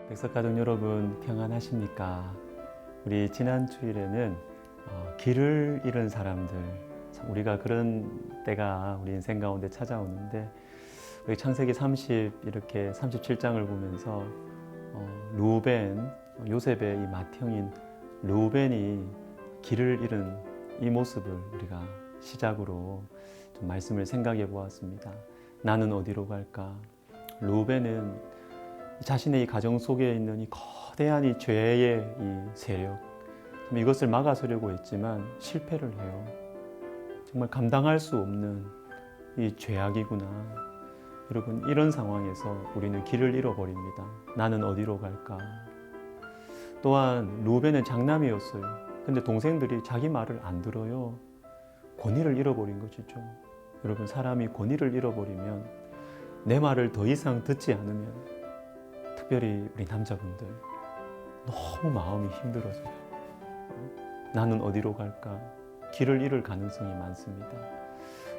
백석가족 여러분 평안하십니까? 우리 지난 주일에는 길을 잃은 사람들, 참 우리가 그런 때가 우리 인생 가운데 찾아오는데 우리 창세기 이렇게 37장을 보면서 르우벤, 요셉의 이 맏형인 르우벤이 길을 잃은 이 모습을 우리가 시작으로 좀 말씀을 생각해 보았습니다. 나는 어디로 갈까? 르우벤은 자신의 이 가정 속에 있는 이 거대한 이 죄의 이 세력, 이것을 막아서려고 했지만 실패를 해요. 정말 감당할 수 없는 이 죄악이구나. 여러분, 이런 상황에서 우리는 길을 잃어버립니다. 나는 어디로 갈까? 또한 르우벤은 장남이었어요. 근데 동생들이 자기 말을 안 들어요. 권위를 잃어버린 것이죠. 여러분, 사람이 권위를 잃어버리면 내 말을 더 이상 듣지 않으면 특별히 우리 남자분들 너무 마음이 힘들어져요. 나는 어디로 갈까? 길을 잃을 가능성이 많습니다.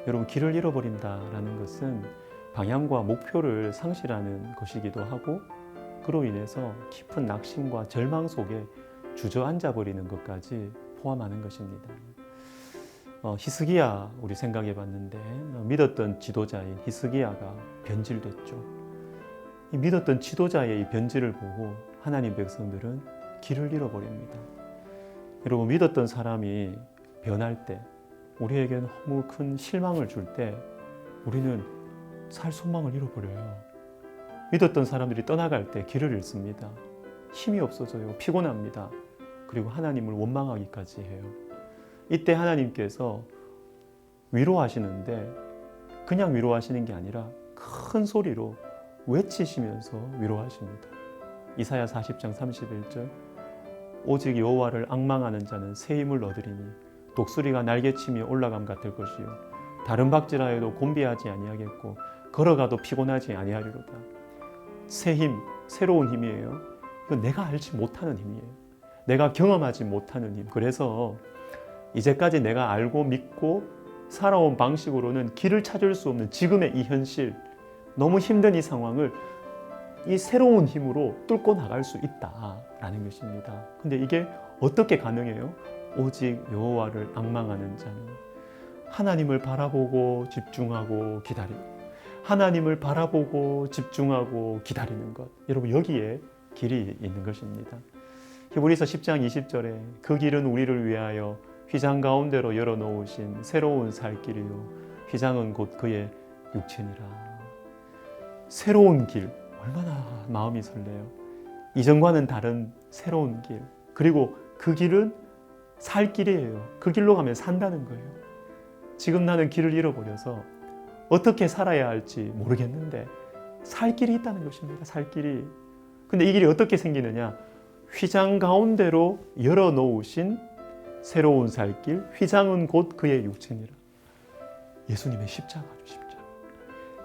여러분, 길을 잃어버린다라는 것은 방향과 목표를 상실하는 것이기도 하고 그로 인해서 깊은 낙심과 절망 속에 주저앉아 버리는 것까지 포함하는 것입니다. 히스기야 우리 생각해 봤는데 믿었던 지도자인 히스기야가 변질됐죠. 이 믿었던 지도자의 이 변질을 보고 하나님 백성들은 길을 잃어버립니다. 여러분, 믿었던 사람이 변할 때, 우리에게는 너무 큰 실망을 줄 때 우리는 살 소망을 잃어버려요. 믿었던 사람들이 떠나갈 때 길을 잃습니다. 힘이 없어져요. 피곤합니다. 그리고 하나님을 원망하기까지 해요. 이때 하나님께서 위로하시는데 그냥 위로하시는 게 아니라 큰 소리로 외치시면서 위로하십니다. 이사야 40장 31절 오직 여호와를 앙망하는 자는 새 힘을 얻으리니 독수리가 날개치며 올라감 같을 것이요 다른 박질하여도 곤비하지 아니하겠고 걸어가도 피곤하지 아니하리로다. 새 힘, 새로운 힘이에요. 이건 내가 알지 못하는 힘이에요. 내가 경험하지 못하는 힘. 그래서 이제까지 내가 알고 믿고 살아온 방식으로는 길을 찾을 수 없는 지금의 이 현실, 너무 힘든 이 상황을 이 새로운 힘으로 뚫고 나갈 수 있다라는 것입니다. 근데 이게 어떻게 가능해요? 오직 여호와를 앙망하는 자는 하나님을 바라보고 집중하고 기다리고 하나님을 바라보고 집중하고 기다리는 것. 여러분, 여기에 길이 있는 것입니다. 히브리서 10장 20절에 그 길은 우리를 위하여 휘장 가운데로 열어놓으신 새로운 살 길이요 휘장은 곧 그의 육체니라. 새로운 길, 얼마나 마음이 설레요. 이전과는 다른 새로운 길, 그리고 그 길은 살 길이에요. 그 길로 가면 산다는 거예요. 지금 나는 길을 잃어버려서 어떻게 살아야 할지 모르겠는데 살 길이 있다는 것입니다. 살 길이. 근데 이 길이 어떻게 생기느냐? 휘장 가운데로 열어놓으신 새로운 살 길, 휘장은 곧 그의 육체니라. 예수님의 십자가죠, 십자가.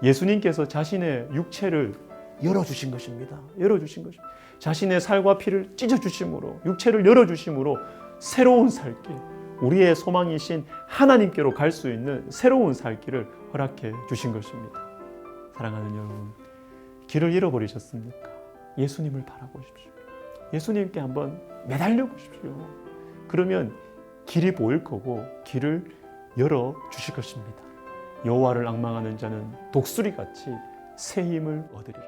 예수님께서 자신의 육체를 열어주신 것입니다. 열어주신 것입니다. 자신의 살과 피를 찢어주심으로, 육체를 열어주심으로 새로운 살 길, 우리의 소망이신 하나님께로 갈 수 있는 새로운 살 길을 허락해 주신 것입니다. 사랑하는 여러분, 길을 잃어버리셨습니까? 예수님을 바라보십시오. 예수님께 한번 매달려 보십시오. 그러면 길이 보일 거고 길을 열어주실 것입니다. 여호와를 앙망하는 자는 독수리같이 새 힘을 얻으리라.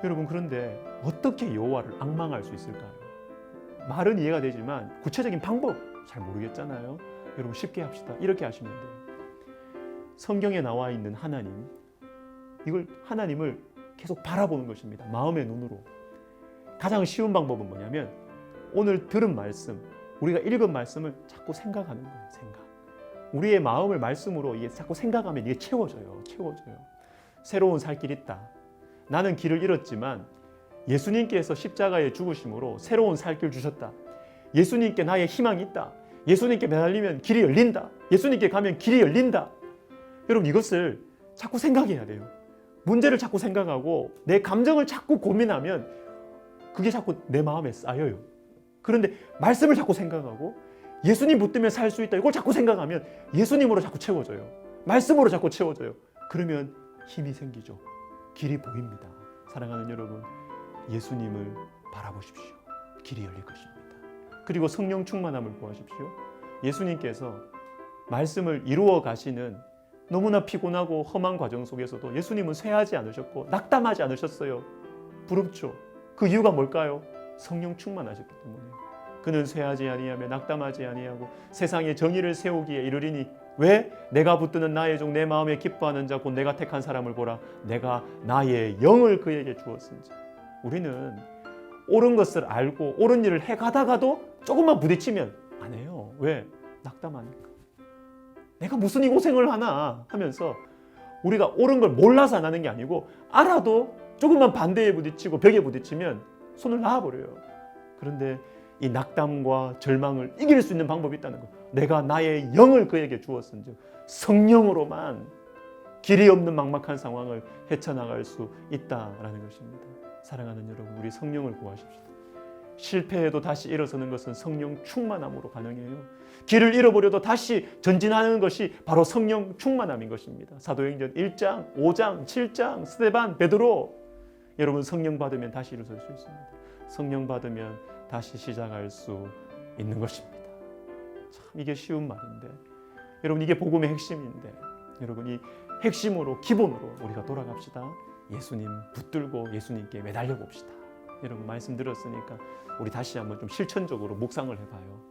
여러분, 그런데 어떻게 여호와를 앙망할 수 있을까요? 말은 이해가 되지만 구체적인 방법 잘 모르겠잖아요. 여러분, 쉽게 합시다. 이렇게 하시면 돼요. 성경에 나와 있는 하나님, 이걸 하나님을 계속 바라보는 것입니다. 마음의 눈으로. 가장 쉬운 방법은 뭐냐면 오늘 들은 말씀, 우리가 읽은 말씀을 자꾸 생각하는 거예요. 생각. 우리의 마음을 말씀으로 이게 자꾸 생각하면 이게 채워져요. 새로운 살 길이 있다. 나는 길을 잃었지만 예수님께서 십자가에 죽으심으로 새로운 살 길 주셨다. 예수님께 나의 희망이 있다. 예수님께 매달리면 길이 열린다. 예수님께 가면 길이 열린다. 여러분, 이것을 자꾸 생각해야 돼요. 문제를 자꾸 생각하고 내 감정을 자꾸 고민하면 그게 자꾸 내 마음에 쌓여요. 그런데 말씀을 자꾸 생각하고 예수님 붙들면 살 수 있다. 이걸 자꾸 생각하면 예수님으로 자꾸 채워져요. 말씀으로 자꾸 채워져요. 그러면 힘이 생기죠. 길이 보입니다. 사랑하는 여러분, 예수님을 바라보십시오. 길이 열릴 것입니다. 그리고 성령 충만함을 구하십시오. 예수님께서 말씀을 이루어 가시는 너무나 피곤하고 험한 과정 속에서도 예수님은 쇠하지 않으셨고 낙담하지 않으셨어요. 부럽죠. 그 이유가 뭘까요? 성령 충만하셨기 때문에. 그는 쇠하지 아니하며 낙담하지 아니하고 세상에 정의를 세우기에 이르리니 왜? 내가 붙드는 나의 종 내 마음에 기뻐하는 자 곧 내가 택한 사람을 보라. 내가 나의 영을 그에게 주었은지. 우리는 옳은 것을 알고 옳은 일을 해가다가도 조금만 부딪히면 안 해요. 왜? 낙담하니까. 내가 무슨 이 고생을 하나 하면서 우리가 옳은 걸 몰라서 안 하는 게 아니고 알아도 조금만 반대에 부딪히고 벽에 부딪히면 손을 놔버려요. 그런데 이 낙담과 절망을 이길 수 있는 방법이 있다는 거. 내가 나의 영을 그에게 주었은즉 성령으로만 길이 없는 막막한 상황을 헤쳐나갈 수 있다라는 것입니다. 사랑하는 여러분, 우리 성령을 구하십시다. 실패해도 다시 일어서는 것은 성령 충만함으로 가능해요. 길을 잃어버려도 다시 전진하는 것이 바로 성령 충만함인 것입니다. 사도행전 1장, 5장, 7장, 스데반, 베드로. 여러분 성령 받으면 다시 일어설 수 있습니다. 성령 받으면 다시 시작할 수 있는 것입니다. 참 이게 쉬운 말인데 여러분 이게 복음의 핵심인데 여러분 이 핵심으로 기본으로 우리가 돌아갑시다. 예수님 붙들고 예수님께 매달려 봅시다. 여러분 말씀 들었으니까 우리 다시 한번 좀 실천적으로 묵상을 해봐요.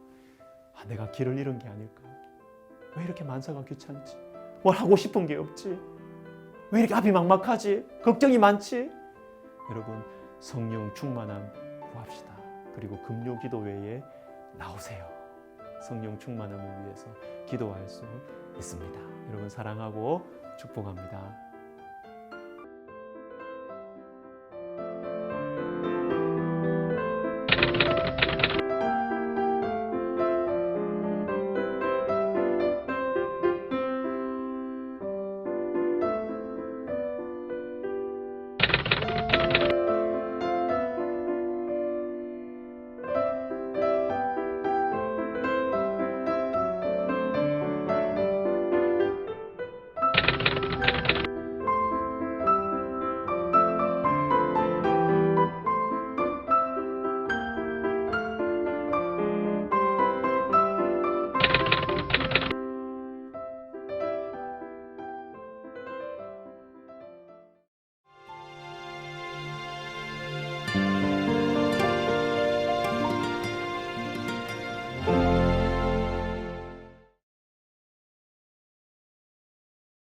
내가 길을 잃은 게 아닐까? 왜 이렇게 만사가 귀찮지? 뭘 하고 싶은 게 없지? 왜 이렇게 앞이 막막하지? 걱정이 많지? 여러분 성령 충만함 구합시다. 그리고 금요 기도회에 나오세요. 성령 충만함을 위해서 기도할 수 있습니다. 여러분 사랑하고 축복합니다.